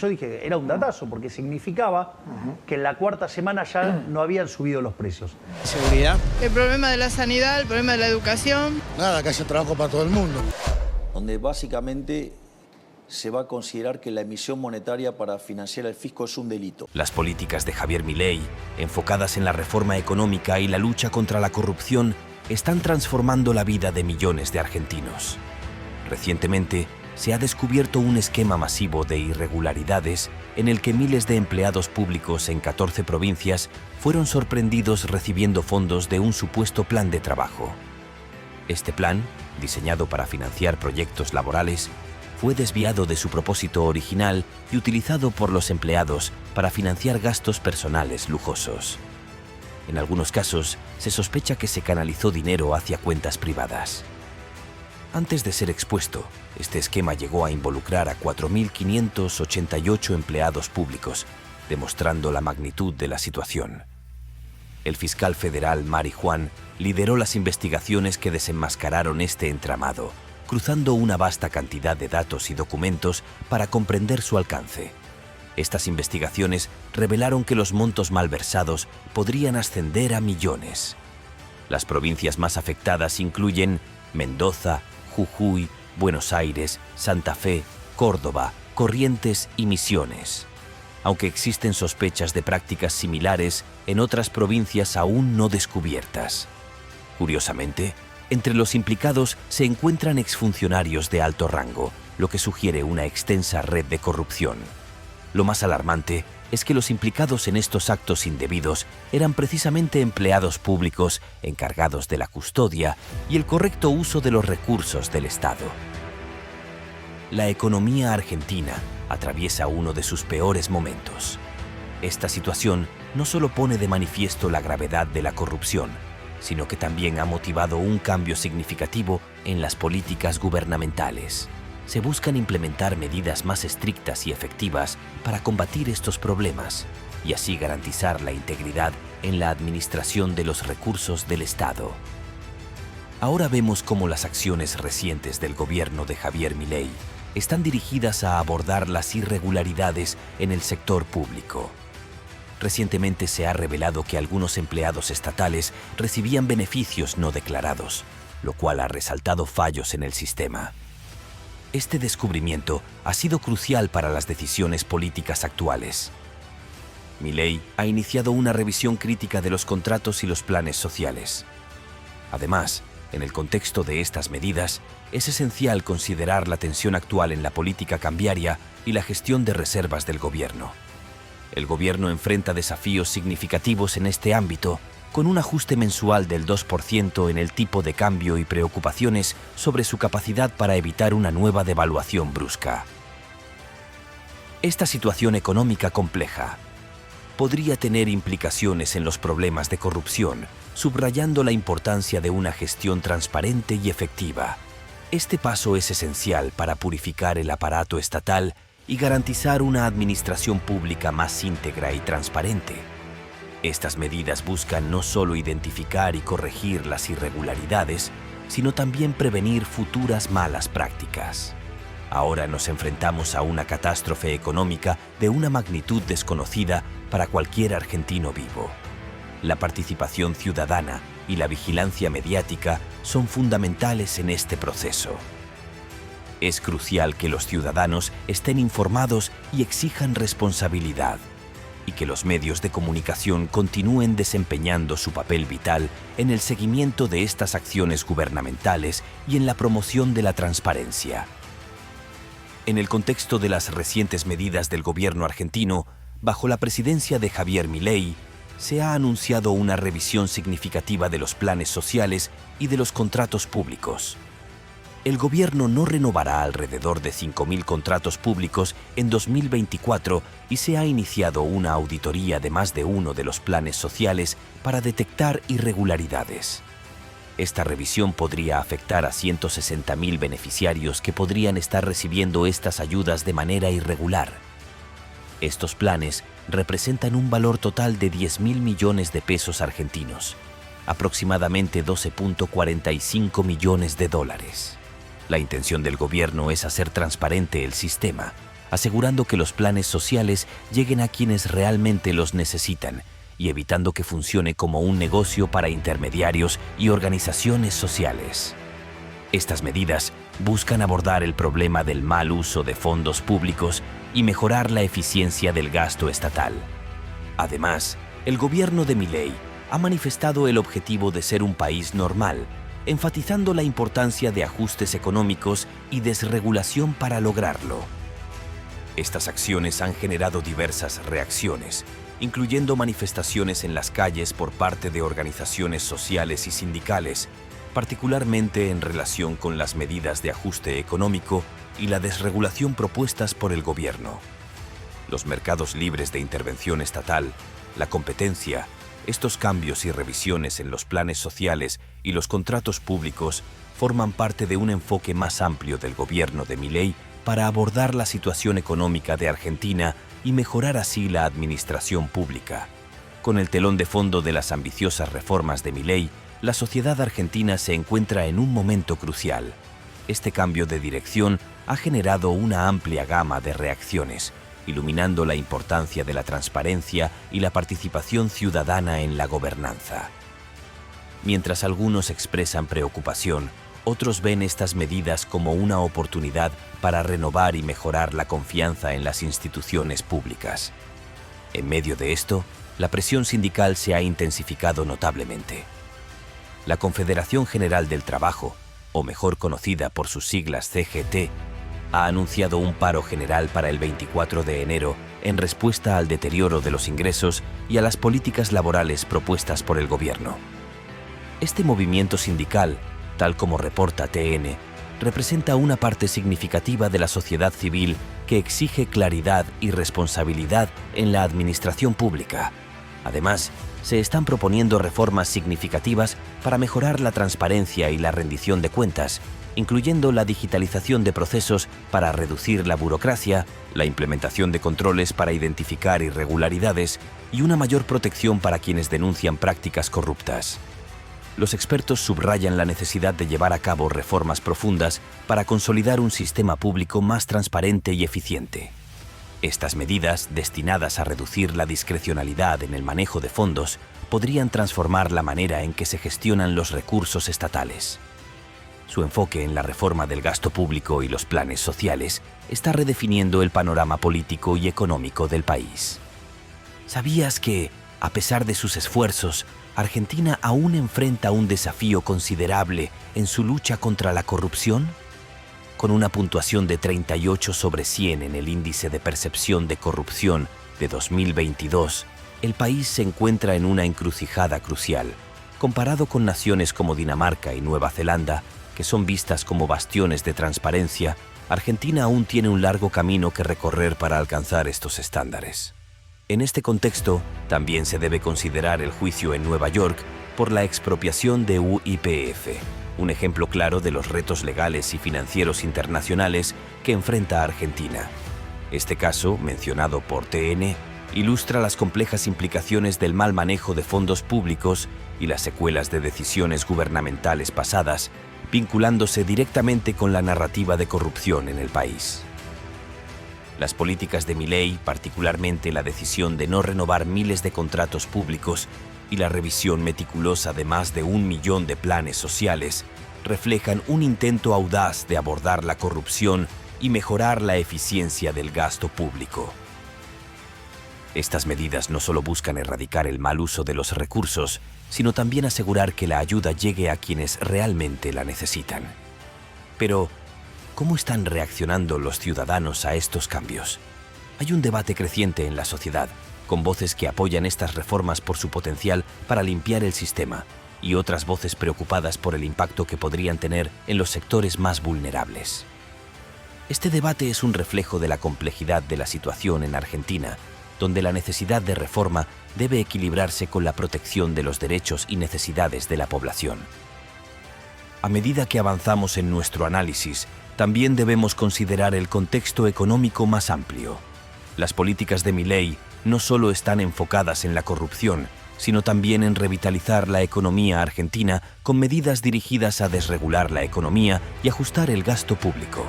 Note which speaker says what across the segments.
Speaker 1: Yo dije, era un datazo, porque significaba que en la cuarta semana ya no habían subido los precios.
Speaker 2: Seguridad.
Speaker 3: El problema de la sanidad, el problema de la educación.
Speaker 4: Nada, que haya trabajo para todo el mundo.
Speaker 5: Donde básicamente se va a considerar que la emisión monetaria para financiar el fisco es un delito.
Speaker 6: Las políticas de Javier Milei, enfocadas en la reforma económica y la lucha contra la corrupción, están transformando la vida de millones de argentinos. Recientemente, se ha descubierto un esquema masivo de irregularidades en el que miles de empleados públicos en 14 provincias fueron sorprendidos recibiendo fondos de un supuesto plan de trabajo. Este plan, diseñado para financiar proyectos laborales, fue desviado de su propósito original y utilizado por los empleados para financiar gastos personales lujosos. En algunos casos, se sospecha que se canalizó dinero hacia cuentas privadas. Antes de ser expuesto, este esquema llegó a involucrar a 4.588 empleados públicos, demostrando la magnitud de la situación. El fiscal federal Mari Juan lideró las investigaciones que desenmascararon este entramado, cruzando una vasta cantidad de datos y documentos para comprender su alcance. Estas investigaciones revelaron que los montos malversados podrían ascender a millones. Las provincias más afectadas incluyen Mendoza, Jujuy, Buenos Aires, Santa Fe, Córdoba, Corrientes y Misiones. Aunque existen sospechas de prácticas similares en otras provincias aún no descubiertas. Curiosamente, entre los implicados se encuentran exfuncionarios de alto rango, lo que sugiere una extensa red de corrupción. Lo más alarmante es que los implicados en estos actos indebidos eran precisamente empleados públicos encargados de la custodia y el correcto uso de los recursos del Estado. La economía argentina atraviesa uno de sus peores momentos. Esta situación no solo pone de manifiesto la gravedad de la corrupción, sino que también ha motivado un cambio significativo en las políticas gubernamentales. Se buscan implementar medidas más estrictas y efectivas para combatir estos problemas y así garantizar la integridad en la administración de los recursos del Estado. Ahora vemos cómo las acciones recientes del gobierno de Javier Milei están dirigidas a abordar las irregularidades en el sector público. Recientemente se ha revelado que algunos empleados estatales recibían beneficios no declarados, lo cual ha resaltado fallos en el sistema. Este descubrimiento ha sido crucial para las decisiones políticas actuales. Milei ha iniciado una revisión crítica de los contratos y los planes sociales. Además, en el contexto de estas medidas, es esencial considerar la tensión actual en la política cambiaria y la gestión de reservas del gobierno. El gobierno enfrenta desafíos significativos en este ámbito, con un ajuste mensual del 2% en el tipo de cambio y preocupaciones sobre su capacidad para evitar una nueva devaluación brusca. Esta situación económica compleja podría tener implicaciones en los problemas de corrupción, subrayando la importancia de una gestión transparente y efectiva. Este paso es esencial para purificar el aparato estatal y garantizar una administración pública más íntegra y transparente. Estas medidas buscan no solo identificar y corregir las irregularidades, sino también prevenir futuras malas prácticas. Ahora nos enfrentamos a una catástrofe económica de una magnitud desconocida para cualquier argentino vivo. La participación ciudadana y la vigilancia mediática son fundamentales en este proceso. Es crucial que los ciudadanos estén informados y exijan responsabilidad, y que los medios de comunicación continúen desempeñando su papel vital en el seguimiento de estas acciones gubernamentales y en la promoción de la transparencia. En el contexto de las recientes medidas del gobierno argentino, bajo la presidencia de Javier Milei, se ha anunciado una revisión significativa de los planes sociales y de los contratos públicos. El gobierno no renovará alrededor de 5.000 contratos públicos en 2024 y se ha iniciado una auditoría de más de uno de los planes sociales para detectar irregularidades. Esta revisión podría afectar a 160.000 beneficiarios que podrían estar recibiendo estas ayudas de manera irregular. Estos planes representan un valor total de 10.000 millones de pesos argentinos, aproximadamente 12.45 millones de dólares. La intención del gobierno es hacer transparente el sistema, asegurando que los planes sociales lleguen a quienes realmente los necesitan y evitando que funcione como un negocio para intermediarios y organizaciones sociales. Estas medidas buscan abordar el problema del mal uso de fondos públicos y mejorar la eficiencia del gasto estatal. Además, el gobierno de Milei ha manifestado el objetivo de ser un país normal, enfatizando la importancia de ajustes económicos y desregulación para lograrlo. Estas acciones han generado diversas reacciones, incluyendo manifestaciones en las calles por parte de organizaciones sociales y sindicales, particularmente en relación con las medidas de ajuste económico y la desregulación propuestas por el gobierno. Los mercados libres de intervención estatal, la competencia, estos cambios y revisiones en los planes sociales y los contratos públicos forman parte de un enfoque más amplio del gobierno de Milei para abordar la situación económica de Argentina y mejorar así la administración pública. Con el telón de fondo de las ambiciosas reformas de Milei, la sociedad argentina se encuentra en un momento crucial. Este cambio de dirección ha generado una amplia gama de reacciones, iluminando la importancia de la transparencia y la participación ciudadana en la gobernanza. Mientras algunos expresan preocupación, otros ven estas medidas como una oportunidad para renovar y mejorar la confianza en las instituciones públicas. En medio de esto, la presión sindical se ha intensificado notablemente. La Confederación General del Trabajo, o mejor conocida por sus siglas CGT, ha anunciado un paro general para el 24 de enero en respuesta al deterioro de los ingresos y a las políticas laborales propuestas por el gobierno. Este movimiento sindical, tal como reporta TN, representa una parte significativa de la sociedad civil que exige claridad y responsabilidad en la administración pública. Además, se están proponiendo reformas significativas para mejorar la transparencia y la rendición de cuentas, incluyendo la digitalización de procesos para reducir la burocracia, la implementación de controles para identificar irregularidades y una mayor protección para quienes denuncian prácticas corruptas. Los expertos subrayan la necesidad de llevar a cabo reformas profundas para consolidar un sistema público más transparente y eficiente. Estas medidas, destinadas a reducir la discrecionalidad en el manejo de fondos, podrían transformar la manera en que se gestionan los recursos estatales. Su enfoque en la reforma del gasto público y los planes sociales está redefiniendo el panorama político y económico del país. ¿Sabías que, a pesar de sus esfuerzos, Argentina aún enfrenta un desafío considerable en su lucha contra la corrupción? Con una puntuación de 38 sobre 100 en el índice de percepción de corrupción de 2022, el país se encuentra en una encrucijada crucial. Comparado con naciones como Dinamarca y Nueva Zelanda, que son vistas como bastiones de transparencia, Argentina aún tiene un largo camino que recorrer para alcanzar estos estándares. En este contexto, también se debe considerar el juicio en Nueva York por la expropiación de YPF, un ejemplo claro de los retos legales y financieros internacionales que enfrenta Argentina. Este caso, mencionado por TN, ilustra las complejas implicaciones del mal manejo de fondos públicos y las secuelas de decisiones gubernamentales pasadas, vinculándose directamente con la narrativa de corrupción en el país. Las políticas de Milei, particularmente la decisión de no renovar miles de contratos públicos y la revisión meticulosa de más de 1 millón de planes sociales, reflejan un intento audaz de abordar la corrupción y mejorar la eficiencia del gasto público. Estas medidas no solo buscan erradicar el mal uso de los recursos, sino también asegurar que la ayuda llegue a quienes realmente la necesitan. Pero, ¿cómo están reaccionando los ciudadanos a estos cambios? Hay un debate creciente en la sociedad, con voces que apoyan estas reformas por su potencial para limpiar el sistema, y otras voces preocupadas por el impacto que podrían tener en los sectores más vulnerables. Este debate es un reflejo de la complejidad de la situación en Argentina, donde la necesidad de reforma debe equilibrarse con la protección de los derechos y necesidades de la población. A medida que avanzamos en nuestro análisis, también debemos considerar el contexto económico más amplio. Las políticas de Milei no solo están enfocadas en la corrupción, sino también en revitalizar la economía argentina con medidas dirigidas a desregular la economía y ajustar el gasto público.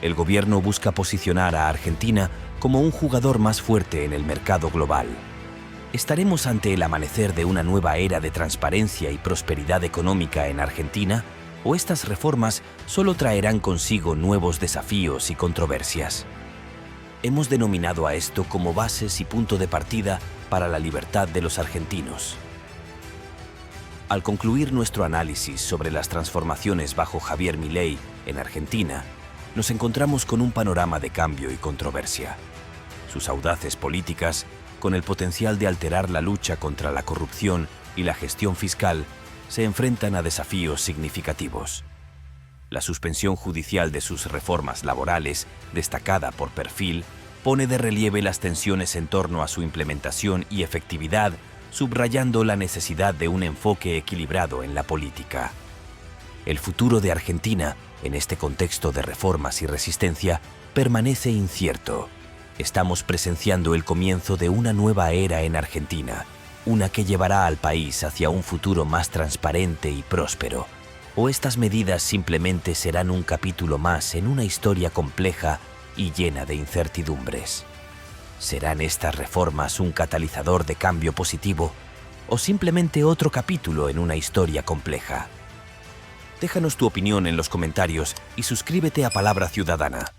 Speaker 6: el gobierno busca posicionar a Argentina como un jugador más fuerte en el mercado global. ¿Estaremos ante el amanecer de una nueva era de transparencia y prosperidad económica en Argentina? ¿O estas reformas solo traerán consigo nuevos desafíos y controversias? Hemos denominado a esto como bases y punto de partida para la libertad de los argentinos. Al concluir nuestro análisis sobre las transformaciones bajo Javier Milei en Argentina, nos encontramos con un panorama de cambio y controversia. Sus audaces políticas, con el potencial de alterar la lucha contra la corrupción y la gestión fiscal, se enfrentan a desafíos significativos. La suspensión judicial de sus reformas laborales, destacada por Perfil, pone de relieve las tensiones en torno a su implementación y efectividad, subrayando la necesidad de un enfoque equilibrado en la política. El futuro de Argentina, en este contexto de reformas y resistencia, permanece incierto. Estamos presenciando el comienzo de una nueva era en Argentina, una que llevará al país hacia un futuro más transparente y próspero. ¿O estas medidas simplemente serán un capítulo más en una historia compleja y llena de incertidumbres? ¿Serán estas reformas un catalizador de cambio positivo o simplemente otro capítulo en una historia compleja? Déjanos tu opinión en los comentarios y suscríbete a Palabra Ciudadana.